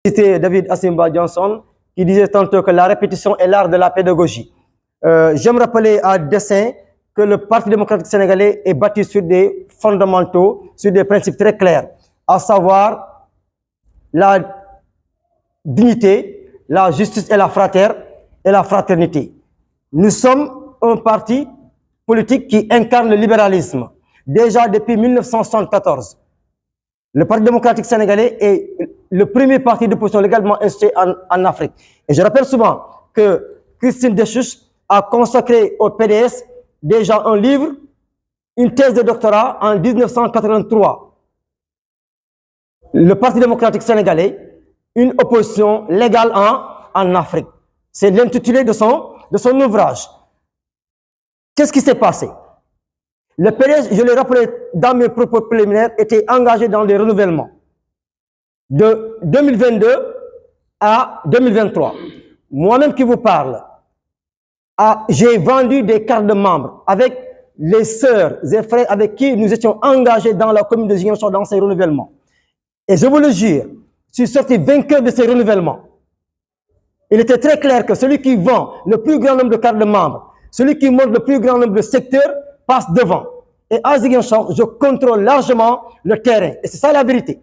C'était David Asimba Johnson qui disait tantôt que la répétition est l'art de la pédagogie. J'aime rappeler à dessein que le Parti démocratique sénégalais est bâti sur des fondamentaux, sur des principes très clairs, à savoir la dignité, la justice et la fraternité. Nous sommes un parti politique qui incarne le libéralisme. Déjà depuis 1974, le Parti démocratique sénégalais est le premier parti d'opposition légalement institué en Afrique. Et je rappelle souvent que Christine Deschouch a consacré au PDS déjà un livre, une thèse de doctorat en 1983. Le Parti démocratique sénégalais, une opposition légale en Afrique. C'est l'intitulé de son ouvrage. Qu'est-ce qui s'est passé? Le PDS, je l'ai rappelé dans mes propos préliminaires, était engagé dans les renouvellements de 2022 à 2023. Moi-même qui vous parle, j'ai vendu des cartes de membres avec les sœurs et frères avec qui nous étions engagés dans la commune de Ziguinchor dans ces renouvellements. Et je vous le jure, je suis sorti vainqueur de ces renouvellements. Il était très clair que celui qui vend le plus grand nombre de cartes de membres, celui qui monte le plus grand nombre de secteurs, passe devant. Et à Ziguinchor, je contrôle largement le terrain. Et c'est ça la vérité.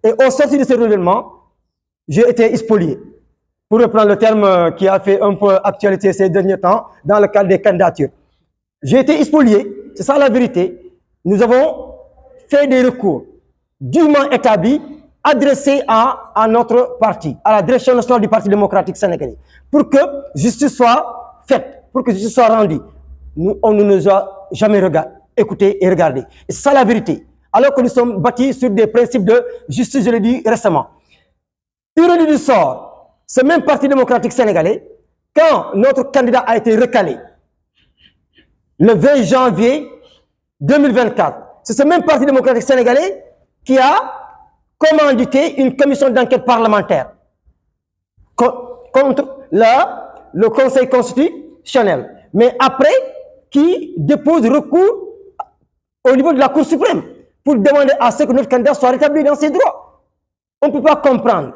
Et au sortir de ces renouvellements, j'ai été spolié. Pour reprendre le terme qui a fait un peu actualité ces derniers temps, dans le cadre des candidatures. J'ai été spolié, c'est ça la vérité. Nous avons fait des recours dûment établis, adressés à notre parti, à la direction nationale du Parti démocratique sénégalais, pour que justice soit faite, pour que justice soit rendue. On ne nous a jamais écouté et regardé. Et c'est ça la vérité. Alors que nous sommes bâtis sur des principes de justice, je l'ai dit récemment. Ironie du sort, ce même Parti démocratique sénégalais, quand notre candidat a été recalé, le 20 janvier 2024, c'est ce même Parti démocratique sénégalais qui a commandité une commission d'enquête parlementaire contre le Conseil constitutionnel. Mais après, qui dépose recours au niveau de la Cour suprême pour demander à ce que notre candidat soit rétabli dans ses droits. On ne peut pas comprendre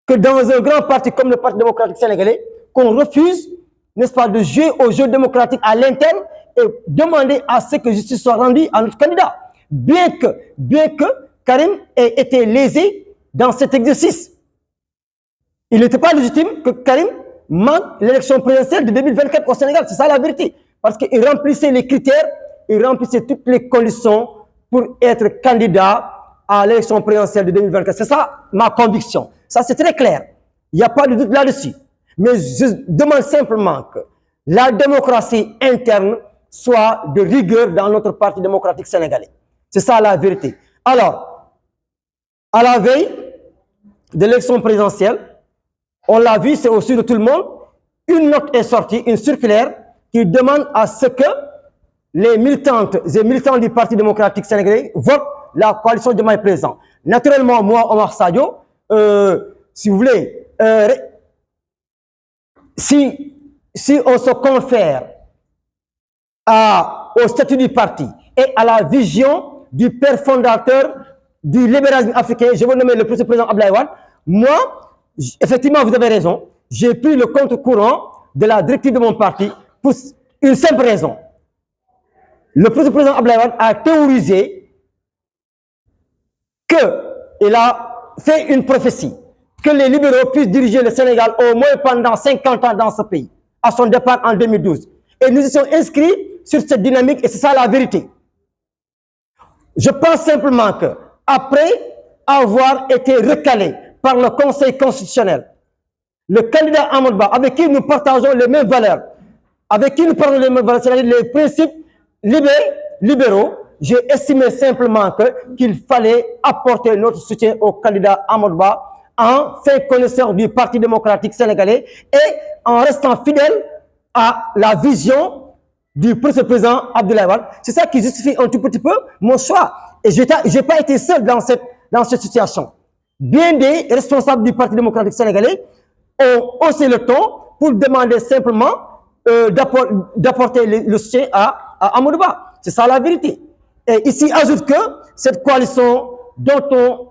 que dans un grand parti comme le Parti démocratique sénégalais, qu'on refuse, n'est-ce pas, de jouer au jeu démocratique à l'interne et demander à ce que justice soit rendue à notre candidat. Bien que Karim ait été lésé dans cet exercice. Il n'était pas légitime que Karim manque l'élection présidentielle de 2024 au Sénégal. C'est ça la vérité. Parce qu'il remplissait les critères, il remplissait toutes les conditions pour être candidat à l'élection présidentielle de 2024. C'est ça ma conviction. Ça, c'est très clair. Il n'y a pas de doute là-dessus. Mais je demande simplement que la démocratie interne soit de rigueur dans notre Parti démocratique sénégalais. C'est ça la vérité. Alors, à la veille de l'élection présidentielle, on l'a vu, c'est au sud de tout le monde, une note est sortie, une circulaire qui demande à ce que les militantes et militants du Parti démocratique sénégalais votent la coalition de Diomaye Président. Naturellement, moi, Omar Sadio, si vous voulez, si on se confère au statut du parti et à la vision du père fondateur du libéralisme africain, je veux nommer le président Abdoulaye Wade, moi, effectivement, vous avez raison, j'ai pris le contre-courant de la directive de mon parti pour une simple raison. Le président Abdoulaye Wade a théorisé qu'il a fait une prophétie que les libéraux puissent diriger le Sénégal au moins pendant 50 ans dans ce pays, à son départ en 2012. Et nous étions inscrits sur cette dynamique et c'est ça la vérité. Je pense simplement que après avoir été recalé par le Conseil constitutionnel, le candidat Amadou Ba, avec qui nous partageons les mêmes valeurs, c'est-à-dire les principes libéraux, j'ai estimé simplement qu'il fallait apporter notre soutien au candidat Amadou Ba en fait connaisseur du Parti démocratique sénégalais et en restant fidèle à la vision du président Abdoulaye Wade. C'est ça qui justifie un tout petit peu mon choix. Et je n'ai pas été seul dans cette situation. Bien des responsables du Parti démocratique sénégalais ont haussé le ton pour demander simplement d'apporter le soutien à Amadou Ba. C'est ça la vérité. Et ici, ajoute que cette coalition dont on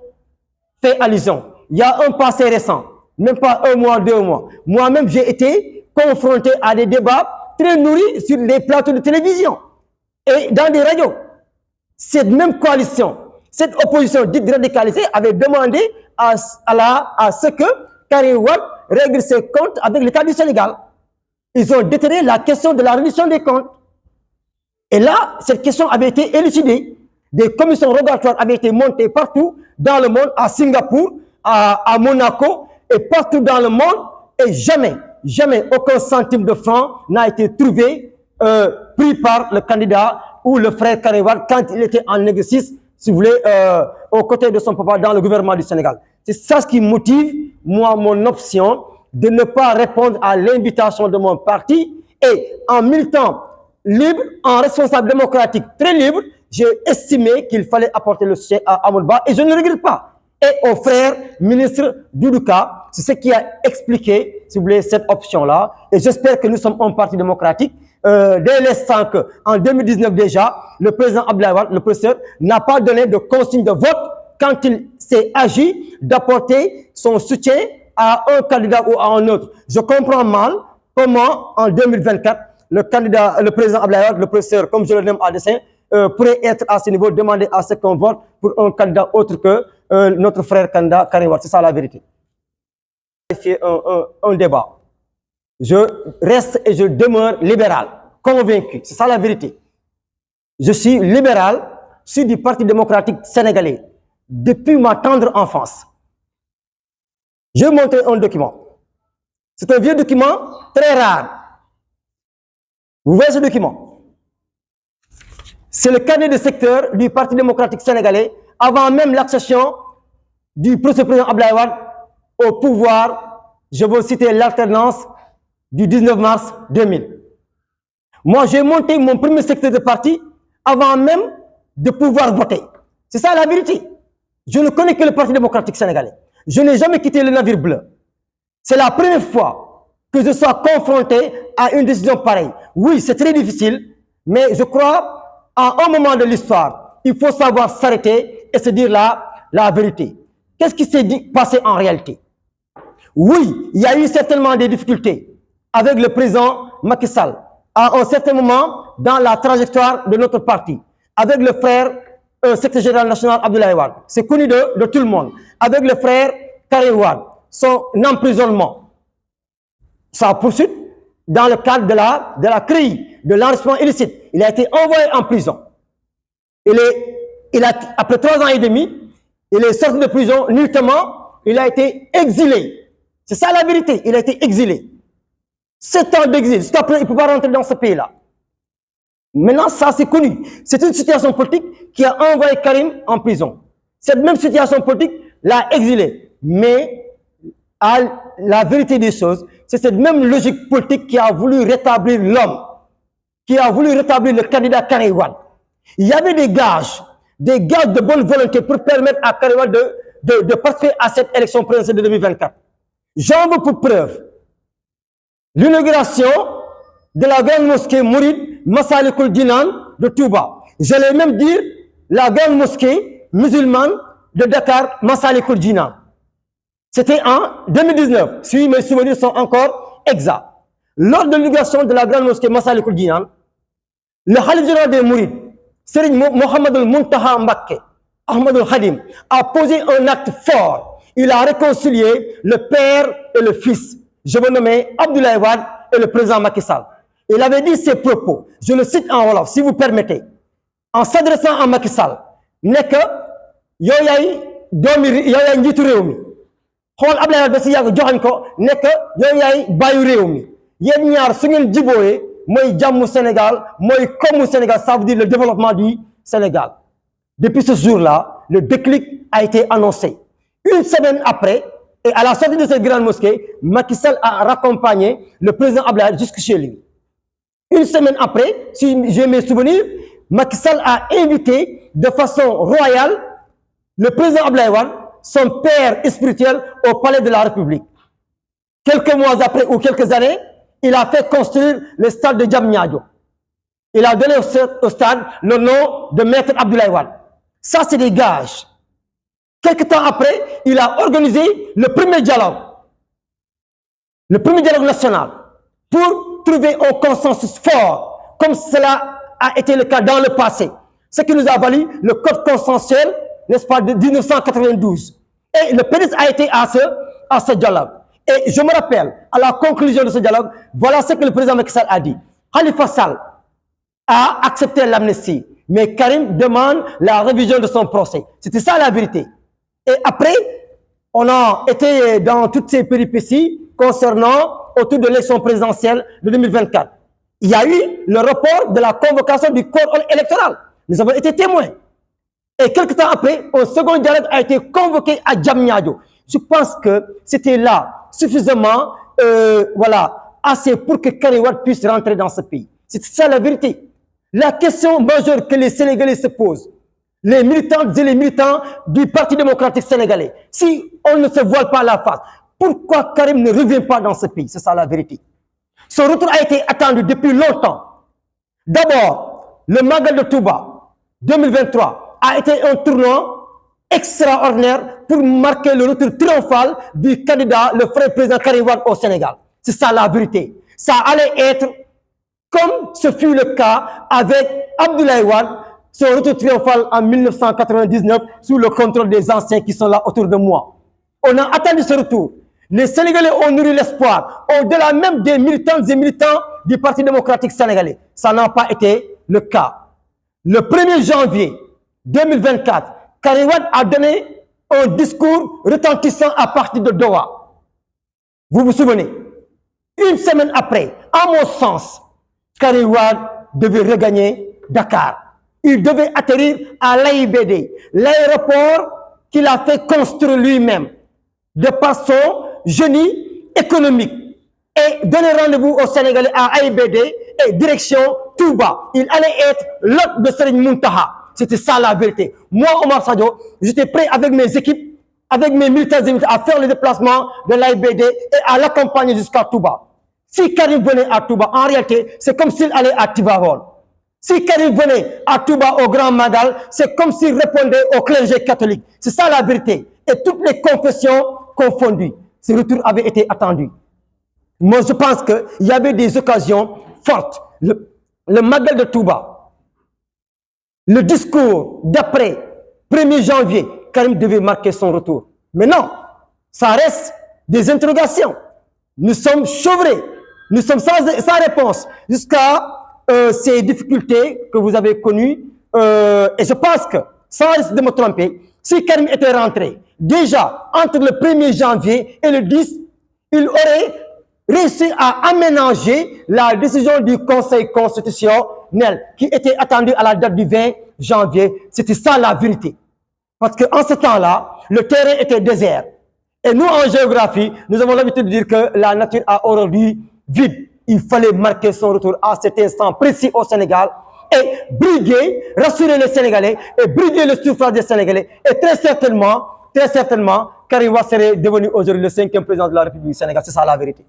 fait allusion, il y a un passé récent, même pas 1 mois, 2 mois. Moi-même, j'ai été confronté à des débats très nourris sur les plateaux de télévision et dans des radios. Cette même coalition, cette opposition dite radicalisée avait demandé à ce que Karim Wade règle ses comptes avec l'État du Sénégal. Ils ont déterré la question de la reddition des comptes. Et là, cette question avait été élucidée. Des commissions rogatoires avaient été montées partout dans le monde, à Singapour, à Monaco, et partout dans le monde, et jamais aucun centime de franc n'a été trouvé, pris par le candidat ou le frère Karim Wade quand il était en exercice, si vous voulez, aux côtés de son papa dans le gouvernement du Sénégal. C'est ça ce qui motive, moi, mon option de ne pas répondre à l'invitation de mon parti, et en militant libre, en responsable démocratique très libre, j'ai estimé qu'il fallait apporter le soutien à Amadou Ba, et je ne le regrette pas. Et au frère ministre Doudouka, c'est ce qui a expliqué, si vous voulez, cette option-là. Et j'espère que nous sommes un parti démocratique. Dès l'instant qu'en 2019 déjà, le président Abdoulaye Wade, le professeur, n'a pas donné de consigne de vote quand il s'est agi d'apporter son soutien à un candidat ou à un autre. Je comprends mal comment, en 2024, le président Abdoulaye Wade, le professeur, comme je le nomme à dessein, pourrait être à ce niveau, demander à ce qu'on vote pour un candidat autre que notre frère candidat Karim Wade. C'est ça la vérité. C'est un débat. Je reste et je demeure libéral, convaincu. C'est ça la vérité. Je suis libéral, je suis du Parti démocratique sénégalais depuis ma tendre enfance. Je vais montrer un document. C'est un vieux document très rare. Vous voyez ce document? C'est le carnet de secteur du Parti démocratique sénégalais avant même l'accession du président Abdoulaye Wade au pouvoir. Je veux citer l'alternance du 19 mars 2000. Moi, j'ai monté mon premier secteur de parti avant même de pouvoir voter. C'est ça la vérité. Je ne connais que le Parti démocratique sénégalais. Je n'ai jamais quitté le navire bleu. C'est la première fois que je sois confronté à une décision pareille. Oui, c'est très difficile, mais je crois, à un moment de l'histoire, il faut savoir s'arrêter et se dire la vérité. Qu'est-ce qui s'est passé en réalité? Oui, il y a eu certainement des difficultés avec le président Macky Sall, à un certain moment dans la trajectoire de notre parti, avec le frère secrétaire général national Abdoulaye Wade, c'est connu de tout le monde, avec le frère Karim Wade, son emprisonnement, sa poursuite dans le cadre de la CRI, de l'enrichissement illicite. Il a été envoyé en prison. Après 3 ans et demi, il est sorti de prison nuitamment, il a été exilé. C'est ça la vérité, il a été exilé. 7 ans d'exil, jusqu'à présent, il ne peut pas rentrer dans ce pays-là. Maintenant, ça c'est connu. C'est une situation politique qui a envoyé Karim en prison. Cette même situation politique l'a exilé. Mais à la vérité des choses, c'est cette même logique politique qui a voulu rétablir l'homme, qui a voulu rétablir le candidat Karim Wade. Il y avait des gages de bonne volonté pour permettre à Karim Wade de participer à cette élection présidentielle de 2024. J'en veux pour preuve l'inauguration de la grande mosquée mouride Massalikul Jinan de Touba. J'allais même dire la grande mosquée musulmane de Dakar, Massalikul Jinan. C'était en 2019, si mes souvenirs sont encore exacts. Lors de l'inauguration de la grande mosquée Massalikul Jinan, le Khalif général des Mourides, Serigne Mohamedou Mountakha Mbacké Ahmadoul Khadim, a posé un acte fort. Il a réconcilié le père et le fils. Je veux nommer Abdoulaye Wade et le président Macky Sall. Il avait dit ces propos, je le cite en wolof, si vous permettez, en s'adressant à Macky Sall, n'est que yow yaay njiitu réew mi xool Abdoulaye Wade ba si yàgg joxañ ko ne que yow yaay bàyyu réew mi yéen ñaar su ngeen jibooyee mooy jàmmu Sénégal mooy koomu Sénégal, ça veut dire le développement du Sénégal. Depuis ce jour-là, le déclic a été annoncé. Une semaine après, et à la sortie de cette grande mosquée, Macky Sall a raccompagné le président Abdoulaye Wade jusque chez lui. Une semaine après, si j'ai mes souvenirs, Macky Sall a invité de façon royale le président Abdoulaye Wade, son père spirituel, au palais de la République. Quelques mois après ou quelques années, il a fait construire le stade de Diamniadio. Il a donné au stade le nom de Maître Abdoulaye Wade. Ça, c'est des gages. Quelque temps après, il a organisé le premier dialogue national, pour trouver un consensus fort, comme cela a été le cas dans le passé. Ce qui nous a valu le code consensuel, n'est-ce pas, de 1992. Et le PDS a été à ce dialogue. Et je me rappelle, à la conclusion de ce dialogue, voilà ce que le président Macky Sall a dit. Khalifa Sall a accepté l'amnistie, mais Karim demande la révision de son procès. C'était ça la vérité. Et après, on a été dans toutes ces péripéties concernant autour de l'élection présidentielle de 2024. Il y a eu le report de la convocation du corps électoral. Nous avons été témoins. Et quelques temps après, un second dialogue a été convoqué à Diamniadio. Je pense que c'était là suffisamment, assez pour que Karim Wade puisse rentrer dans ce pays. C'est ça la vérité. La question majeure que les Sénégalais se posent, les militantes et les militants du Parti démocratique sénégalais, si on ne se voile pas la face, pourquoi Karim ne revient pas dans ce pays? C'est ça la vérité. Son retour a été attendu depuis longtemps. D'abord, le Magal de Touba 2023 a été un tournant extraordinaire pour marquer le retour triomphal du candidat, le frère président Karim Wade au Sénégal. C'est ça la vérité. Ça allait être comme ce fut le cas avec Abdoulaye Wade, son retour triomphal en 1999 sous le contrôle des anciens qui sont là autour de moi. On a attendu ce retour. Les Sénégalais ont nourri l'espoir, au-delà même des militantes et militants du Parti démocratique sénégalais. Ça n'a pas été le cas. Le 1er janvier 2024, Karim Wade a donné un discours retentissant à partir de Doha. Vous vous souvenez? Une semaine après, à mon sens, Karim Wade devait regagner Dakar. Il devait atterrir à l'AIBD, l'aéroport qu'il a fait construire lui-même, de par son génie économique, et donner rendez-vous aux Sénégalais à AIBD et direction Touba. Il allait être l'hôte de Serigne Mountaha. C'était ça la vérité. Moi, Omar Sadio, j'étais prêt avec mes équipes, avec mes militaires et militaires, à faire le déplacement de l'AIBD et à l'accompagner jusqu'à Touba. Si Karim venait à Touba, en réalité, c'est comme s'il allait à Tivaouane. Si Karim venait à Touba au Grand Magal, c'est comme s'il répondait au clergé catholique. C'est ça la vérité. Et toutes les confessions confondues. Ce retour avait été attendu. Moi, je pense qu'il y avait des occasions fortes. Le Magal de Touba, le discours d'après 1er janvier, Karim devait marquer son retour. Mais non, ça reste des interrogations. Nous sommes chevrés. Nous sommes sans réponse jusqu'à ces difficultés que vous avez connues. Et je pense que, sans risque de me tromper, si Karim était rentré déjà entre le 1er janvier et le 10, il aurait réussi à aménager la décision du Conseil constitutionnel qui était attendue à la date du 20 janvier. C'était ça la vérité. Parce qu'en ce temps-là, le terrain était désert. Et nous, en géographie, nous avons l'habitude de dire que la nature a horreur du vide. Il fallait marquer son retour à cet instant précis au Sénégal et briguer, rassurer les Sénégalais et briguer le suffrage des Sénégalais. Et très certainement, Karim Wade serait devenu aujourd'hui le 5e président de la République du Sénégal. C'est ça la vérité.